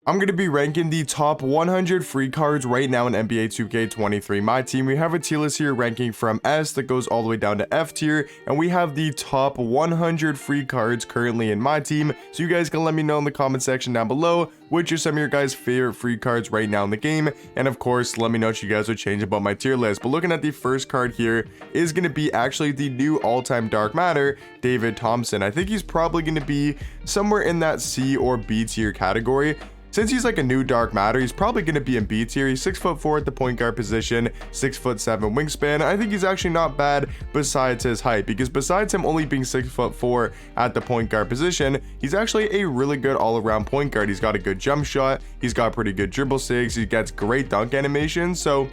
I'm going to be ranking the top 100 free cards right now in NBA 2K23 My Team. We have a tier list here ranking from S that goes all the way down to F tier, and we have the top 100 free cards currently in my team. So you guys can let me know in the comment section down below which are some of your guys' favorite free cards right now in the game, and of course let me know what you guys would change about my tier list. But looking at the first card here is going to be actually the new all-time dark matter, David Thompson. I think he's probably going to be somewhere in that C or B tier category. Since he's like a new dark matter, he's probably going to be in B tier. He's 6'4" at the point guard position, 6'7" wingspan. I think he's actually not bad besides his height, because besides him only being 6'4" at the point guard position, he's actually a really good all-around point guard. He's got a good jump shot, he's got pretty good dribble sigs, he gets great dunk animation. So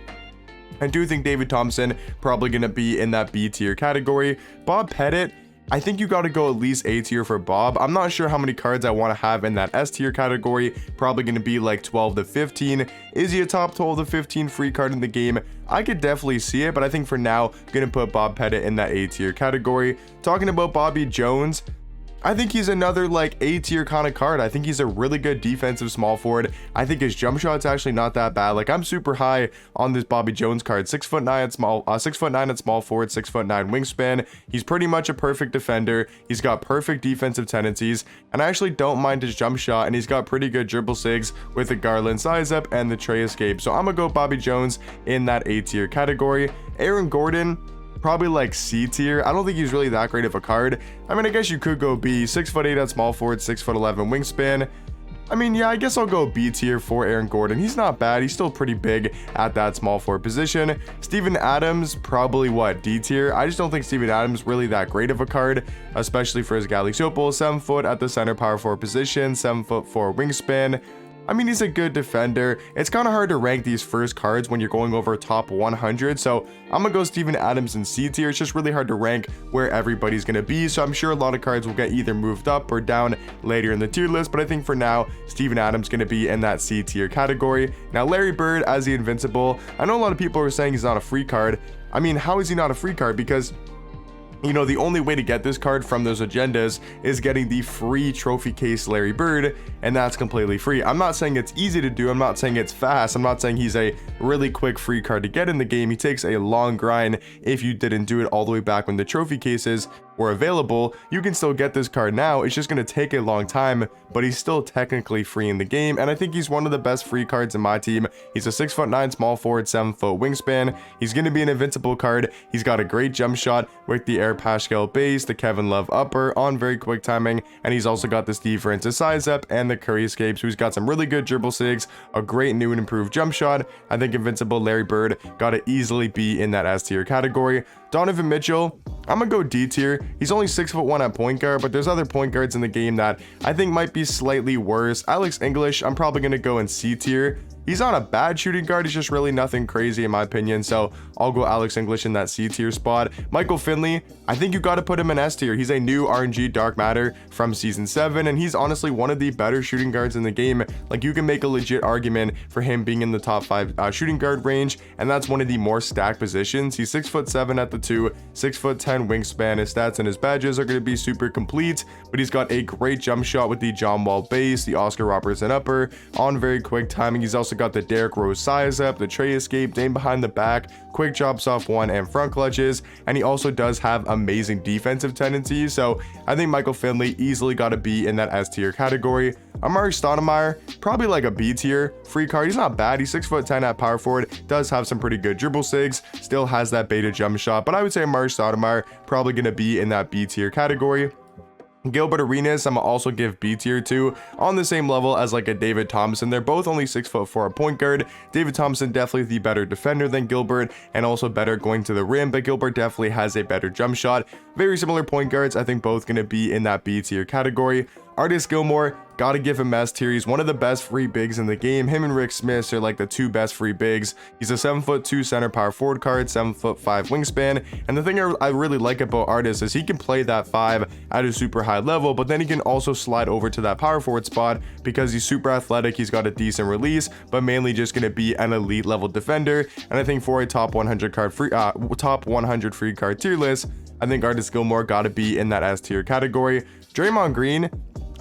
I do think David Thompson probably going to be in that B tier category. Bob Pettit, I think you got to go at least A tier for Bob. I'm not sure how many cards I want to have in that S tier category. Probably going to be like 12 to 15. Is he a top 12 to 15 free card in the game? I could definitely see it, but I think for now, I'm going to put Bob Pettit in that A tier category. Talking about Bobby Jones, I think he's another like A tier kind of card. I think he's a really good defensive small forward. I think his jump shot's actually not that bad. Like, I'm super high on this Bobby Jones card. 6'9" at small, 6'9" at small forward, 6'9" wingspan. He's pretty much a perfect defender. He's got perfect defensive tendencies, and I actually don't mind his jump shot. And he's got pretty good dribble sigs with the Garland size up and the tray escape. So I'm gonna go Bobby Jones in that A tier category. Aaron Gordon, probably like C tier. I don't think he's really that great of a card. I mean, I guess you could go B. 6'8" at small forward, 6'11" wingspan. I mean, yeah, I guess I'll go B tier for Aaron Gordon. He's not bad. He's still pretty big at that small forward position. Steven Adams, probably what, D tier? I just don't think Steven Adams really that great of a card, especially for his Galaxy Opal. 7 foot at the center power forward position, 7'4" wingspan. I mean, he's a good defender. It's kind of hard to rank these first cards when you're going over top 100. So I'm gonna go Steven Adams in C tier. It's just really hard to rank where everybody's gonna be. So I'm sure a lot of cards will get either moved up or down later in the tier list. But I think for now, Steven Adams gonna be in that C tier category. Now, Larry Bird as the Invincible. I know a lot of people are saying he's not a free card. I mean, how is he not a free card? Because, you know, the only way to get this card from those agendas is getting the free trophy case Larry Bird, and that's completely free. I'm not saying it's easy to do. I'm not saying it's fast. I'm not saying he's a really quick free card to get in the game. He takes a long grind. If you didn't do it all the way back when the trophy cases were available, you can still get this card now. It's just going to take a long time, but he's still technically free in the game, and I think he's one of the best free cards in my team. He's a 6'9" small forward, 7 foot wingspan. He's going to be an invincible card. He's got a great jump shot with the Air Pascal base, the Kevin Love upper on very quick timing, and he's also got this Steve Francis size up and the Curry escape. So he's got some really good dribble sigs, a great new and improved jump shot. I think invincible Larry Bird got to easily be in that S tier category. Donovan Mitchell, I'm gonna go D tier. He's only 6'1" at point guard, but there's other point guards in the game that I think might be slightly worse. Alex English, I'm probably gonna go in C tier. He's not a bad shooting guard, he's just really nothing crazy in my opinion, so I'll go Alex English in that C tier spot. Michael Finley, I think you got to put him in S tier. He's a new RNG Dark Matter from Season 7, and he's honestly one of the better shooting guards in the game. Like, you can make a legit argument for him being in the top 5 shooting guard range, and that's one of the more stacked positions. He's 6'7" at the 2, 6'10" wingspan. His stats and his badges are going to be super complete, but he's got a great jump shot with the John Wall base, the Oscar Robertson upper on very quick timing. He's also got the Derrick Rose size up, the tray escape, aim behind the back, quick drops off one and front clutches, and he also does have amazing defensive tendencies. So I think Michael Finley easily got to be in that S tier category. Amari Stoudemire, probably like a B tier free card. He's not bad. He's 6'10" at power forward, does have some pretty good dribble sigs, still has that beta jump shot, but I would say Amari Stoudemire probably going to be in that B tier category. Gilbert Arenas, I'm gonna also give B tier to, on the same level as like a David Thompson. They're both only 6'4" at point guard. David Thompson definitely the better defender than Gilbert, and also better going to the rim, but Gilbert definitely has a better jump shot. Very similar point guards. I think both gonna be in that B tier category. Artist Gilmore, gotta give him S tier. He's one of the best free bigs in the game. Him and Rick Smith are like the two best free bigs. He's a 7'2" center power forward card, 7'5" wingspan. And the thing I really like about Artist is he can play that 5 at a super high level, but then he can also slide over to that power forward spot because he's super athletic. He's got a decent release, but mainly just gonna be an elite level defender. And I think for a top 100 card free, top 100 free card tier list, I think Artist Gilmore gotta be in that S tier category. Draymond Green,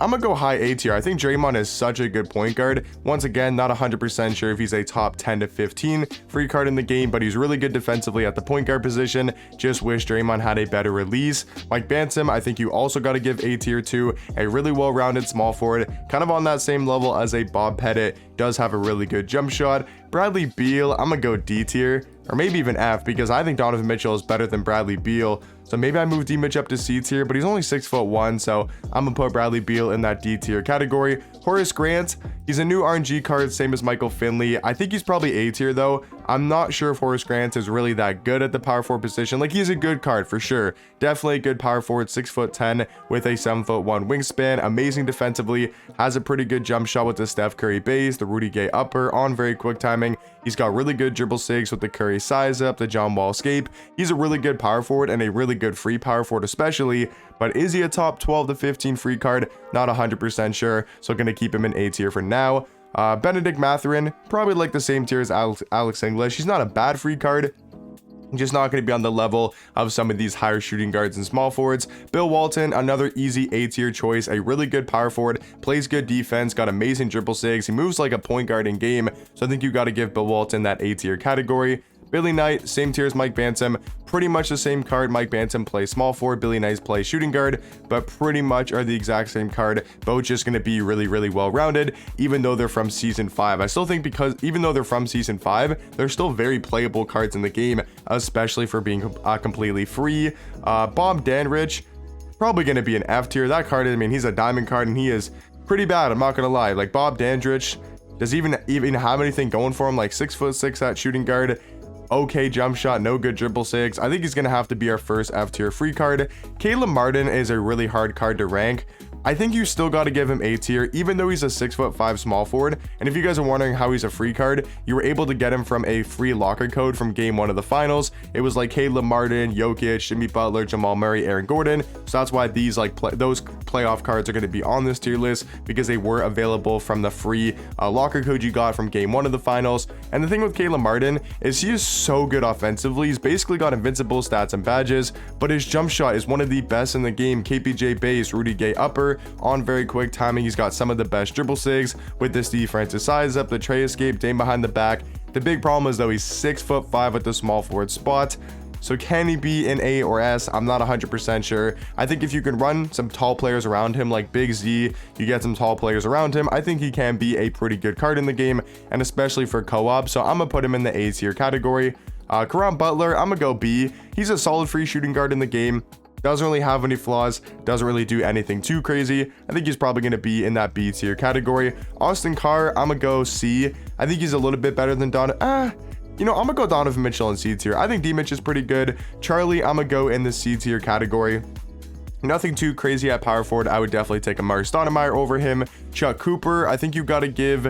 I'm gonna go high A tier. I think Draymond is such a good point guard. Once again, not 100% sure if he's a top 10 to 15 free card in the game, but he's really good defensively at the point guard position. Just wish Draymond had a better release. Mike Bantam, I think you also got to give A tier to. A really well-rounded small forward, kind of on that same level as a Bob Pettit, does have a really good jump shot. Bradley Beal, I'm gonna go D tier, or maybe even F, because I think Donovan Mitchell is better than Bradley Beal. So maybe I move D-Mitch up to C tier, but he's only 6'1", so I'm gonna put Bradley Beal in that D tier category. Horace Grant, he's a new RNG card, same as Michael Finley. I think he's probably A tier though. I'm not sure if Horace Grant is really that good at the power forward position. Like, he's a good card for sure. Definitely a good power forward, 6'10" with a 7'1" wingspan. Amazing defensively, has a pretty good jump shot with the Steph Curry base, the Rudy Gay upper on very quick timing. He's got really good dribble sigs with the Curry size up, the John Wall escape. He's a really good power forward and a really good free power forward especially, but is he a top 12 to 15 free card? Not 100% sure, so gonna keep him in A tier for now. Benedict Mathurin, probably like the same tier as Alex English. He's not a bad free card, just not going to be on the level of some of these higher shooting guards and small forwards. Bill Walton, another easy A tier choice, a really good power forward, plays good defense, got amazing dribble sigs, he moves like a point guard in game, so I think you got to give Bill Walton that A tier category. Billy Knight, same tier as Mike Bantam, pretty much the same card. Mike Bantam plays small forward, Billy Knight plays shooting guard, but pretty much are the exact same card. Both just going to be really, really well rounded, even though they're from season 5. I still think because even though they're from season 5, they're still very playable cards in the game, especially for being completely free. Bob Danrich, probably going to be an F tier. That card, I mean, he's a diamond card and he is pretty bad. I'm not going to lie. Like, Bob Dandridge, does he even have anything going for him? Like 6'6" at shooting guard. Okay jump shot, no good dribble sigs. I think he's gonna have to be our first F tier free card. Caleb Martin is a really hard card to rank. I think you still got to give him A tier, even though he's a 6'5" small forward. And if you guys are wondering how he's a free card, you were able to get him from a free locker code from game 1 of the finals. It was like Caleb Martin, Jokic, Jimmy Butler, Jamal Murray, Aaron Gordon. So that's why these those playoff cards are going to be on this tier list, because they were available from the free locker code you got from game 1 of the finals. And the thing with Caleb Martin is he is so good offensively. He's basically got invincible stats and badges, but his jump shot is one of the best in the game. KPJ base, Rudy Gay upper on very quick timing. He's got some of the best dribble sigs with this Steve Francis size up, the tray escape, Dame behind the back. The big problem is though he's 6'5" at the small forward spot. So can he be an A or S? I'm not 100% sure. I think if you can run some tall players around him like Big Z, you get some tall players around him, I think he can be a pretty good card in the game, and especially for co-op. So I'm gonna put him in the A tier category. Caron Butler, I'm gonna go B. He's a solid free shooting guard in the game. Doesn't really have any flaws, doesn't really do anything too crazy. I think he's probably going to be in that B tier category. Austin Carr, I'm going to go C. I think he's a little bit better than I'm going to go Donovan Mitchell in C tier. I think D-Mitch is pretty good. Charlie, I'm going to go in the C tier category. Nothing too crazy at power forward. I would definitely take Amari Stoudemire over him. Chuck Cooper, I think you got to give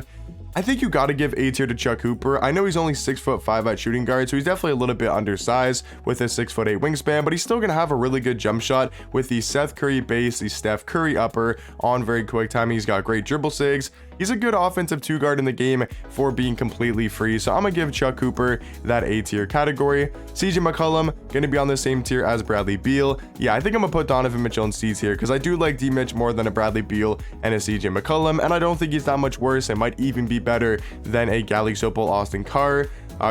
A tier to Chuck Cooper. I know he's only 6'5" at shooting guard, so he's definitely a little bit undersized with a 6'8" wingspan, but he's still gonna have a really good jump shot with the Seth Curry base, the Steph Curry upper on very quick timing. He's got great dribble sigs. He's a good offensive 2 guard in the game for being completely free. So I'm gonna give Chuck Cooper that A tier category. CJ McCollum gonna be on the same tier as Bradley Beal. Yeah, I think I'm gonna put Donovan Mitchell in C tier because I do like D-Mitch more than a Bradley Beal and a CJ McCollum, and I don't think he's that much worse. It might even be better than a Gally Sopel Austin Carr.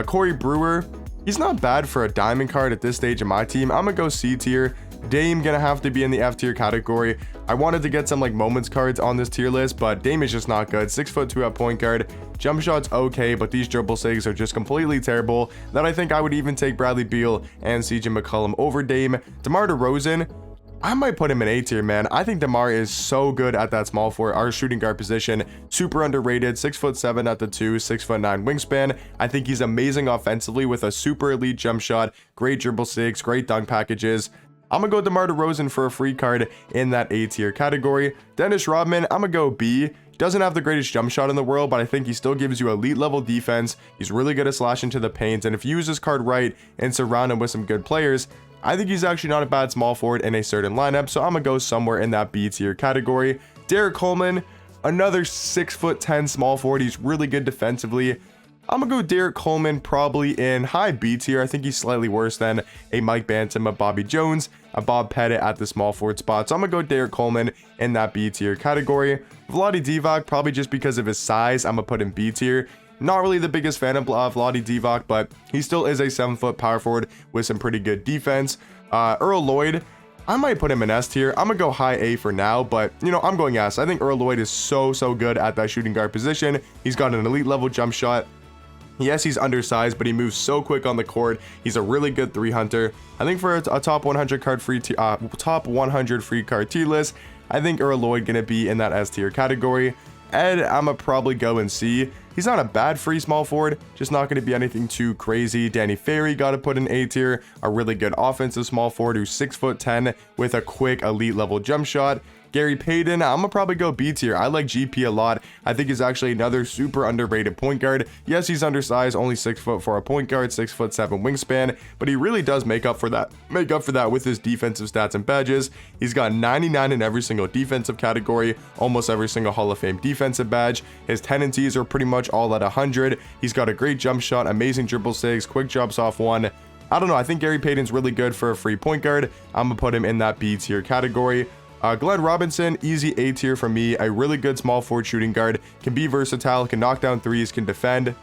Corey Brewer, he's not bad for a diamond card at this stage of my team. I'm gonna go C tier. Dame gonna have to be in the F tier category. I wanted to get some like moments cards on this tier list, but Dame is just not good. 6'2" at point guard. Jump shot's okay, but these dribble sigs are just completely terrible. That I think I would even take Bradley Beal and CJ McCollum over Dame. DeMar DeRozan, I might put him in A tier, man. I think DeMar is so good at that small forward, our shooting guard position. Super underrated, 6'7" at the 2, 6'9" wingspan. I think he's amazing offensively with a super elite jump shot, great dribble sigs, great dunk packages. I'm gonna go DeMar DeRozan for a free card in that A tier category. Dennis Rodman, I'm gonna go B. Doesn't have the greatest jump shot in the world, but I think he still gives you elite level defense. He's really good at slashing to the paint, and if you use this card right and surround him with some good players, I think he's actually not a bad small forward in a certain lineup. So I'm gonna go somewhere in that B tier category. Derek Coleman, another 6'10" small forward. He's really good defensively. I'm gonna go Derek Coleman probably in high B tier. I think he's slightly worse than a Mike Bantam, a Bobby Jones, a Bob Pettit at the small forward spot. So I'm gonna go Derek Coleman in that B tier category. Vlade Divac, probably just because of his size, I'm gonna put in B tier. Not really the biggest fan of Vlade Divac, but he still is a 7-foot power forward with some pretty good defense. Earl Lloyd, I might put him in S tier. I'm gonna go high A for now, but you know, I'm going S. I think Earl Lloyd is so good at that shooting guard position. He's got an elite level jump shot. Yes, he's undersized, but he moves so quick on the court. He's a really good 3-hunter. I think for a top 100 card free top 100 free card tier list, I think Earl Lloyd gonna be in that S tier category. Ed, I'ma probably go in C. He's not a bad free small forward, just not going to be anything too crazy. Danny Ferry got to put in A tier, a really good offensive small forward who's 6'10" with a quick elite level jump shot. Gary Payton, I'm gonna probably go B tier. I like GP a lot. I think he's actually another super underrated point guard. Yes, he's undersized, only 6 foot for a point guard, 6'7" wingspan, but he really does make up for that with his defensive stats and badges. He's got 99 in every single defensive category, almost every single Hall of Fame defensive badge. His tendencies are pretty much all at 100. He's got a great jump shot, amazing dribble sigs, quick jumps off one. I don't know, I think Gary Payton's really good for a free point guard. I'm gonna put him in that B tier category. Glenn Robinson, easy A tier for me. A really good small forward shooting guard, can be versatile, can knock down threes, can defend.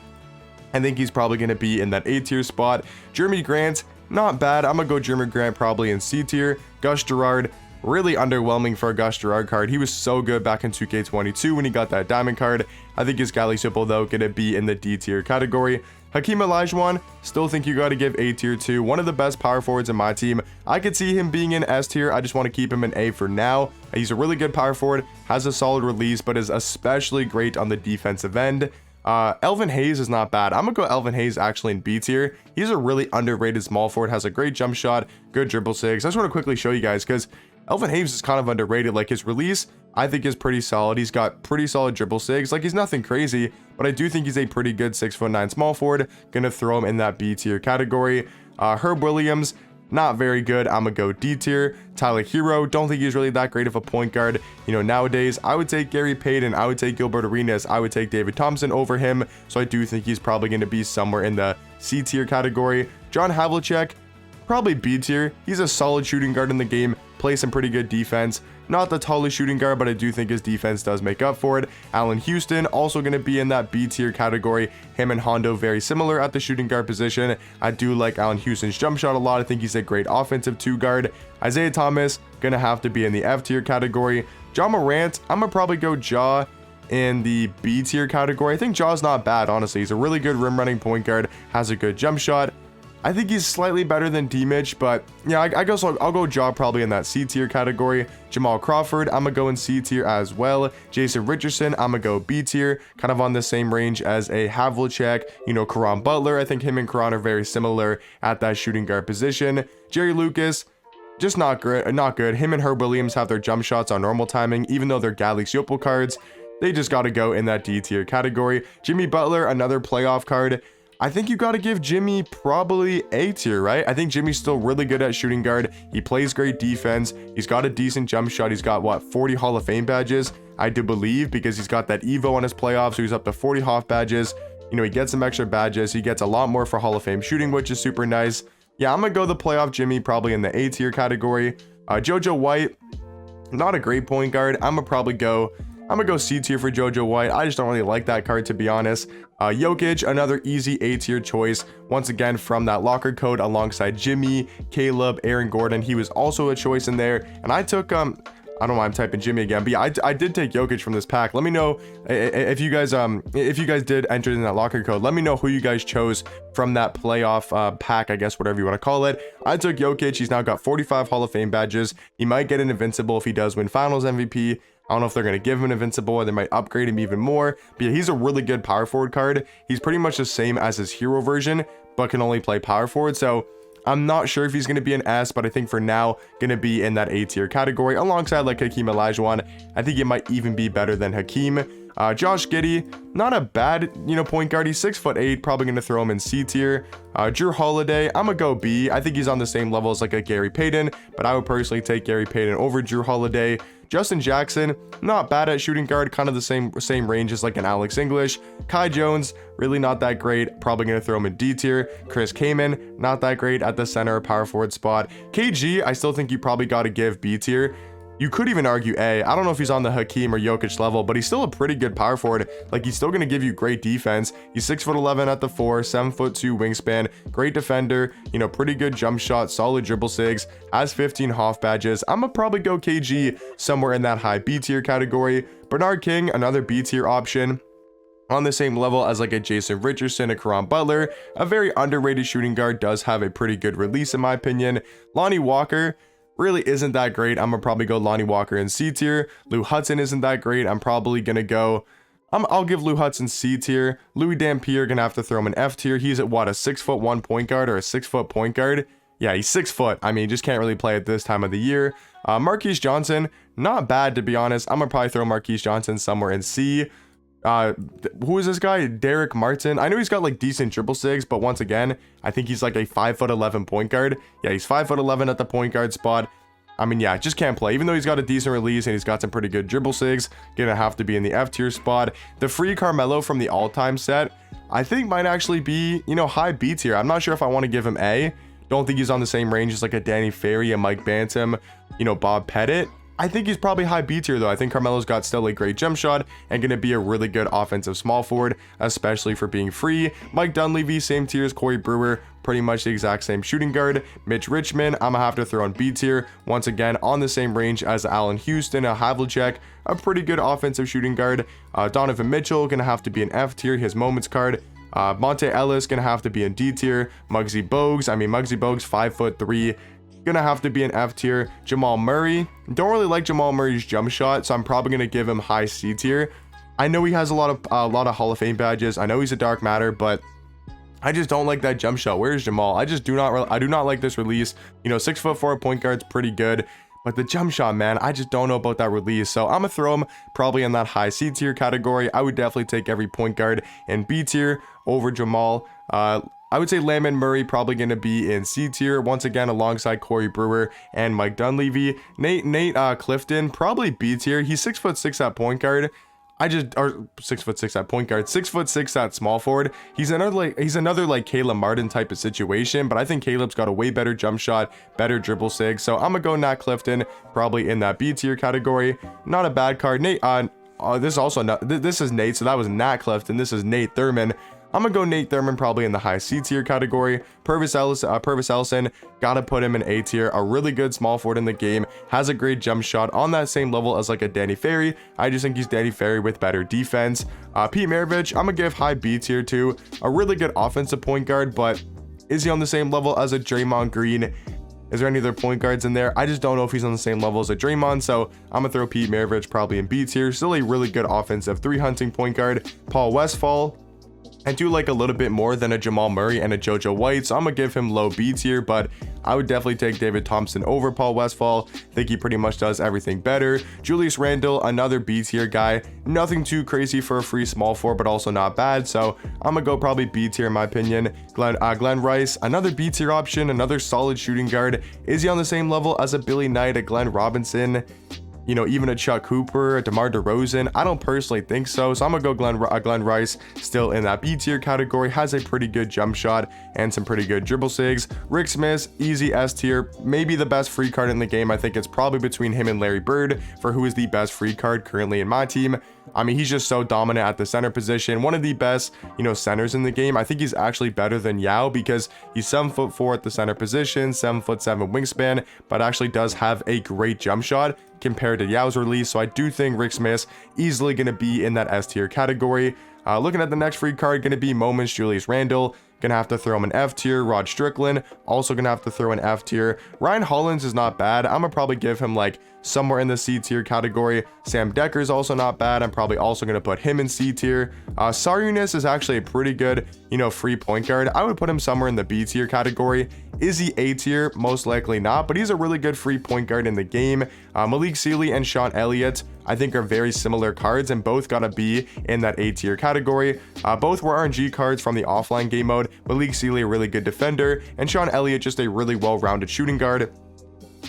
I think he's probably going to be in that A tier spot. Jeremy Grant, not bad. I'm going to go Jeremy Grant probably in C tier. Gus Gerard, really underwhelming for a Gus Gerard card. He was so good back in 2K22 when he got that diamond card. I think his Galley Simple though going to be in the D tier category. Hakeem Olajuwon, still think you got to give A tier to. One of the best power forwards in my team. I could see him being in S tier. I just want to keep him in A for now. He's a really good power forward, has a solid release, but is especially great on the defensive end. Elvin Hayes is not bad. I'm gonna go Elvin Hayes actually in B tier. He's a really underrated small forward, has a great jump shot, good dribble sigs. I just want to quickly show you guys because Elvin Hayes is kind of underrated. Like his release, I think is pretty solid. He's got pretty solid dribble sigs. Like he's nothing crazy, but I do think he's a pretty good 6'9" small forward. Gonna throw him in that B tier category. Herb Williams, not very good. I'm gonna go D tier. Tyler Hero, don't think he's really that great of a point guard. You know, nowadays I would take Gary Payton, I would take Gilbert Arenas, I would take David Thompson over him. So I do think he's probably gonna be somewhere in the C tier category. John Havlicek, probably B tier. He's a solid shooting guard in the game, plays some pretty good defense. Not the tallest shooting guard, but I do think his defense does make up for it. Allen Houston, also going to be in that B tier category. Him and Hondo very similar at the shooting guard position. I do like Allen Houston's jump shot a lot. I think he's a great offensive 2 guard. Isaiah Thomas, going to have to be in the F tier category. Ja Morant, I'm going to probably go Ja in the B tier category. I think Ja's not bad, honestly. He's a really good rim running point guard, has a good jump shot. I think he's slightly better than D-Mitch, but yeah, I guess I'll go Ja probably in that C tier category. Jamal Crawford, I'm gonna go in C tier as well. Jason Richardson, I'm gonna go B tier, kind of on the same range as a Havlicek, you know, Caron Butler. I think him and Caron are very similar at that shooting guard position. Jerry Lucas, just not good. Him and Herb Williams have their jump shots on normal timing, even though they're Galley Simple cards. They just got to go in that D tier category. Jimmy Butler, another playoff card. I think you got to give Jimmy probably A tier, right? I think Jimmy's still really good at shooting guard. He plays great defense. He's got a decent jump shot. He's got, what, 40 Hall of Fame badges, I do believe, because he's got that Evo on his playoffs, so he's up to 40 Hoff badges. You know, he gets some extra badges. He gets a lot more for Hall of Fame shooting, which is super nice. Yeah, I'm going to go the playoff Jimmy probably in the A tier category. JoJo White, not a great point guard. I'm going to go C tier for JoJo White. I just don't really like that card, to be honest. Jokic, another easy A tier choice. Once again, from that locker code alongside Jimmy, Caleb, Aaron Gordon. He was also a choice in there. And I took, I don't know why I'm typing Jimmy again, but yeah, I did take Jokic from this pack. Let me know if you guys did enter in that locker code. Let me know who you guys chose from that playoff pack, I guess, whatever you want to call it. I took Jokic. He's now got 45 Hall of Fame badges. He might get an Invincible if he does win Finals MVP. I don't know if they're going to give him an Invincible or they might upgrade him even more. But yeah, he's a really good power forward card. He's pretty much the same as his hero version, but can only play power forward. So I'm not sure if he's going to be an S, but I think for now, going to be in that A tier category alongside like Hakeem Olajuwon. I think it might even be better than Hakeem. Josh Giddey, not a bad, point guard. He's 6'8", probably going to throw him in C tier. Drew Holiday, I'm going to go B. I think he's on the same level as like a Gary Payton, but I would personally take Gary Payton over Drew Holiday. Justin Jackson, not bad at shooting guard, kind of the same range as like an Alex English. Kai Jones, really not that great, probably going to throw him in D tier. Chris Kaman, not that great at the center power forward spot. KG, I still think you probably got to give B tier. You could even argue A. I don't know if he's on the Hakeem or Jokic level, but he's still a pretty good power forward. Like, he's still going to give you great defense. He's 6'11" at the 4, 7'2" wingspan, great defender, pretty good jump shot, solid dribble sigs, has 15 Hoff badges. I'm going to probably go KG somewhere in that high B tier category. Bernard King, another B tier option, on the same level as like a Jason Richardson, a Caron Butler, a very underrated shooting guard, does have a pretty good release in my opinion. Lonnie Walker really isn't that great. I'm gonna probably go Lonnie Walker in C tier. Lou Hudson isn't that great. I'm probably gonna go, I'll give Lou Hudson C tier. Louis Dampier, gonna have to throw him in F tier. He's at what, a 6'1" point guard or a 6' point guard? Yeah, he's 6 foot. I mean, just can't really play at this time of the year. Marquise Johnson, not bad to be honest. I'm gonna probably throw Marquise Johnson somewhere in C. Who is this guy? Derek Martin. I know he's got like decent dribble sigs, but once again, I think he's like a 5'11" point guard. Yeah, he's 5'11" at the point guard spot. I mean, yeah, just can't play. Even though he's got a decent release and he's got some pretty good dribble sigs, gonna have to be in the F tier spot. The free Carmelo from the all-time set, I think might actually be, high B tier. I'm not sure if I want to give him A. Don't think he's on the same range as like a Danny Ferry, a Mike Bantam, Bob Pettit. I think he's probably high B tier though. I think Carmelo's got still a great jump shot and going to be a really good offensive small forward, especially for being free. Mike Dunleavy, same tier as Corey Brewer, pretty much the exact same shooting guard. Mitch Richmond, I'm gonna have to throw in B tier, once again on the same range as Allen Houston, a Havlicek, a pretty good offensive shooting guard. Donovan Mitchell, gonna have to be an F tier, his moments card. Monte Ellis, gonna have to be in D tier. Muggsy Bogues, 5'3", gonna have to be an F tier. Jamal Murray, don't really like Jamal Murray's jump shot, so I'm probably gonna give him high C tier. I know he has a lot of Hall of Fame badges. I know he's a dark matter, but I just don't like that jump shot. Where's Jamal? I do not like this release. 6'4" point guard's pretty good, but the jump shot, man, I just don't know about that release. So I'm gonna throw him probably in that high C tier category. I would definitely take every point guard in B tier over Jamal. I would say Lamont Murray probably going to be in C tier, once again alongside Corey Brewer and Mike Dunleavy. Nate Clifton, probably B tier. He's 6'6" at point guard. Or 6'6" at point guard, 6'6" at small forward. He's another like Caleb Martin type of situation, but I think Caleb's got a way better jump shot, better dribble sig. So I'm gonna go Nat Clifton, probably in that B tier category. Not a bad card. This is Nate, so that was Nat Clifton. This is Nate Thurman. I'm gonna go Nate Thurman probably in the high C tier category. Purvis Ellison, gotta put him in A tier. A really good small forward in the game, has a great jump shot, on that same level as like a Danny Ferry. I just think he's Danny Ferry with better defense. Pete Maravich, I'm gonna give high B tier too. A really good offensive point guard, but is he on the same level as a Draymond Green? Is there any other point guards in there? I just don't know if he's on the same level as a Draymond, so I'm gonna throw Pete Maravich probably in B tier. Still a really good offensive 3-hunting point guard. Paul Westphal, I do like a little bit more than a Jamal Murray and a JoJo White, so I'm gonna give him low B tier, but I would definitely take David Thompson over Paul Westphal. Think he pretty much does everything better. Julius Randle, another B tier guy. Nothing too crazy for a free small four, but also not bad, so I'm gonna go probably B tier in my opinion. Glenn Rice, another B tier option, another solid shooting guard. Is he on the same level as a Billy Knight, a Glenn Robinson? Even a Chuck Cooper, a DeMar DeRozan? I don't personally think so. So I'm gonna go Glenn Rice, still in that B tier category. Has a pretty good jump shot and some pretty good dribble sigs. Rick Smith, easy S tier. Maybe the best free card in the game. I think it's probably between him and Larry Bird for who is the best free card currently in my team. He's just so dominant at the center position. One of the best, centers in the game. I think he's actually better than Yao because he's 7'4" at the center position, 7'7" wingspan, but actually does have a great jump shot compared to Yao's release. So I do think Rick Smith easily going to be in that S tier category. Looking at the next free card, going to be Moments Julius Randle. Gonna have to throw him an F tier. Rod Strickland, also gonna have to throw an F tier. Ryan Hollins is not bad. I'm gonna probably give him like somewhere in the C tier category. Sam Decker is also not bad. I'm probably also gonna put him in C tier. Sarunas is actually a pretty good, free point guard. I would put him somewhere in the B tier category. Is he A tier? Most likely not, but he's a really good free point guard in the game. Malik Sealy and Sean Elliott, I think, are very similar cards and both gotta be in that A tier category. Both were RNG cards from the offline game mode. Malik Sealy, a really good defender, and Sean Elliott, just a really well-rounded shooting guard.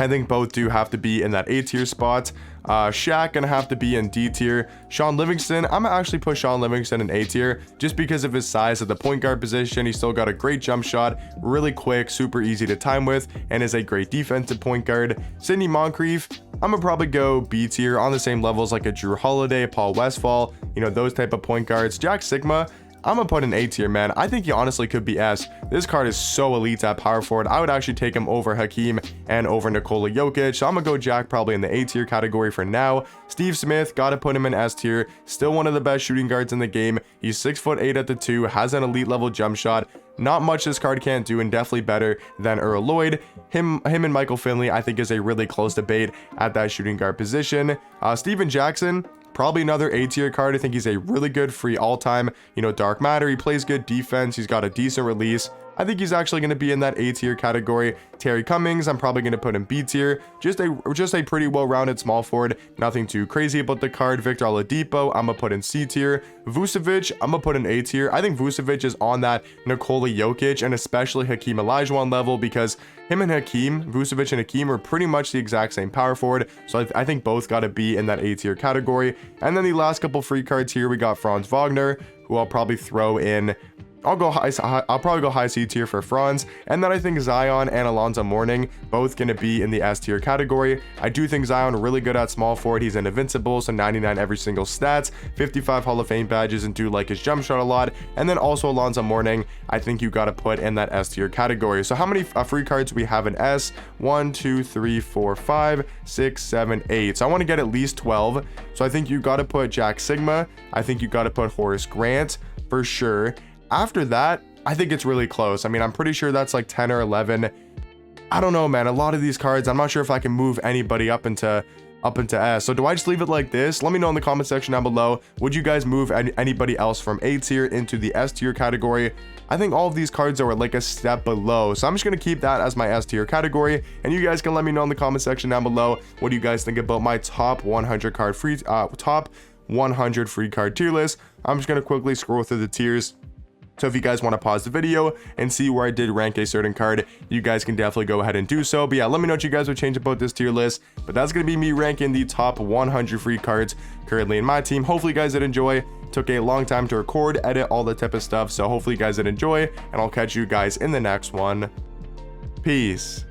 I think both do have to be in that A tier spot. Shaq gonna have to be in D tier. Sean Livingston, I'm gonna actually put Sean Livingston in A tier just because of his size at the point guard position. He's still got a great jump shot, really quick, super easy to time with, and is a great defensive point guard. Sidney Moncrief, I'm gonna probably go B tier, on the same levels like a Drew Holiday, Paul Westphal, you know, those type of point guards. Jack Sigma, I'm gonna put an A tier, man. I think he honestly could be S. This card is so elite at power forward. I would actually take him over Hakeem and over Nikola Jokic. So I'm gonna go Jack probably in the A tier category for now. Steve Smith, gotta put him in S tier. Still one of the best shooting guards in the game. He's 6'8" at the 2, has an elite level jump shot. Not much this card can't do, and definitely better than Earl Lloyd. Him and Michael Finley, I think, is a really close debate at that shooting guard position. Steven Jackson, probably another A tier card. I think he's a really good free all-time, you know, dark matter. He plays good defense. He's got a decent release. I think he's actually going to be in that A tier category. Terry Cummings, I'm probably going to put in B tier. Just a pretty well-rounded small forward. Nothing too crazy about the card. Victor Oladipo, I'm going to put in C tier. Vucevic, I'm going to put in A tier. I think Vucevic is on that Nikola Jokic and especially Hakeem Olajuwon level because him and Hakeem, Vucevic and Hakeem, are pretty much the exact same power forward. So I think both got to be in that A tier category. And then the last couple free cards here, we got Franz Wagner, who I'll probably throw in. I'll probably go high C tier for Franz, and then I think Zion and Alonzo Mourning both gonna be in the S tier category. I do think Zion really good at small forward. He's an invincible, so 99 every single stats, 55 Hall of Fame badges, and do like his jump shot a lot. And then also Alonzo Mourning, I think you gotta put in that S tier category. So how many free cards we have in S? 1, 2, 3, 4, 5, 6, 7, 8. So I want to get at least 12. So I think you gotta put Jack Sigma. I think you gotta put Horace Grant for sure. After that, I think it's really close. I mean, I'm pretty sure that's like 10 or 11. I don't know, man. A lot of these cards, I'm not sure if I can move anybody up into S. So do I just leave it like this? Let me know in the comment section down below. Would you guys move anybody else from A tier into the S tier category? I think all of these cards are like a step below. So I'm just going to keep that as my S tier category. And you guys can let me know in the comment section down below. What do you guys think about my top 100 card free, top 100 free card tier list? I'm just going to quickly scroll through the tiers. So if you guys want to pause the video and see where I did rank a certain card, you guys can definitely go ahead and do so. But yeah, let me know what you guys would change about this tier list. But that's going to be me ranking the top 100 free cards currently in my team. Hopefully you guys did enjoy. Took a long time to record, edit, all that type of stuff. So hopefully you guys did enjoy, and I'll catch you guys in the next one. Peace.